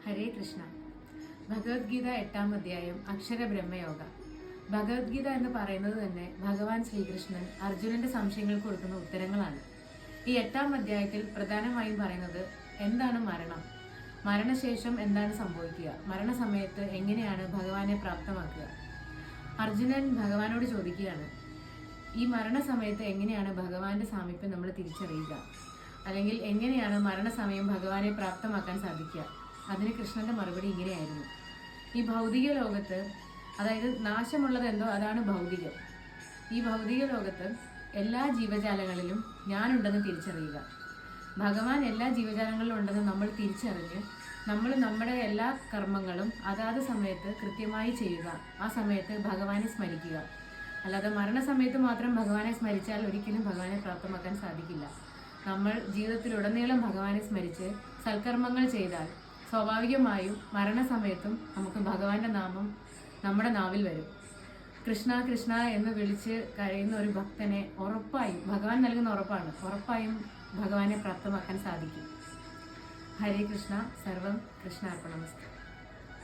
ഹരേ കൃഷ്ണ. ഭഗവത്ഗീത 8-ാം അധ്യായം അക്ഷരബ്രഹ്മയോഗ. ഭഗവത്ഗീത എന്ന് പറയുന്നത് തന്നെ ഭഗവാൻ ശ്രീകൃഷ്ണൻ അർജുനന്റെ സംശയങ്ങൾക്ക് കൊടുക്കുന്ന ഉത്തരങ്ങളാണ്. ഈ 8-ാം അധ്യായത്തിൽ പ്രധാനമായും പറയുന്നത് എന്താണ് മരണം, മരണശേഷം എന്താണ് സംഭവിക്കുക, മരണസമയത്ത് എങ്ങനെയാണ് ഭഗവാനെ പ്രാപ്തമാക്കുക. അർജുനൻ ഭഗവാനോട് ചോദിക്കുകയാണ്, ഈ മരണസമയത്ത് എങ്ങനെയാണ് ഭഗവാന്റെ സാമീപ്യം നമ്മൾ തിരിച്ചറിയുക, അല്ലെങ്കിൽ എങ്ങനെയാണ് മരണസമയം ഭഗവാനെ പ്രാപ്തമാക്കാൻ സാധിക്കുക. അതിന് കൃഷ്ണന്റെ മറുപടി ഇങ്ങനെയായിരുന്നു: ഈ ഭൗതിക ലോകത്ത്, അതായത് നാശമുള്ളത് എന്തോ അതാണ് ഭൗതികം. ഈ ഭൗതിക ലോകത്ത് എല്ലാ ജീവജാലങ്ങളിലും ഞാനുണ്ടെന്ന് തിരിച്ചറിയുക. ഭഗവാൻ എല്ലാ ജീവജാലങ്ങളിലും ഉണ്ടെന്ന് നമ്മൾ തിരിച്ചറിഞ്ഞ് നമ്മൾ നമ്മുടെ എല്ലാ കർമ്മങ്ങളും അതാത് സമയത്ത് കൃത്യമായി ചെയ്യുക. ആ സമയത്ത് ഭഗവാനെ സ്മരിക്കുക. അല്ലാതെ മരണസമയത്ത് മാത്രം ഭഗവാനെ സ്മരിച്ചാൽ ഒരിക്കലും ഭഗവാനെ പ്രാപ്തമാക്കാൻ സാധിക്കില്ല. നമ്മൾ ജീവിതത്തിലുടനീളം ഭഗവാനെ സ്മരിച്ച് സൽക്കർമ്മങ്ങൾ ചെയ്താൽ സ്വാഭാവികമായും മരണസമയത്തും നമുക്ക് ഭഗവാന്റെ നാമം നമ്മുടെ നാവിൽ വരും. കൃഷ്ണ കൃഷ്ണ എന്ന് വിളിച്ച് കഴിയുന്ന ഒരു ഭക്തനെ ഉറപ്പായും, ഭഗവാൻ നൽകുന്ന ഉറപ്പാണ്, ഉറപ്പായും ഭഗവാനെ പ്രാപ്തമാക്കാൻ സാധിക്കും. ഹരേ കൃഷ്ണ. സർവം കൃഷ്ണാർപ്പണമസ്തു.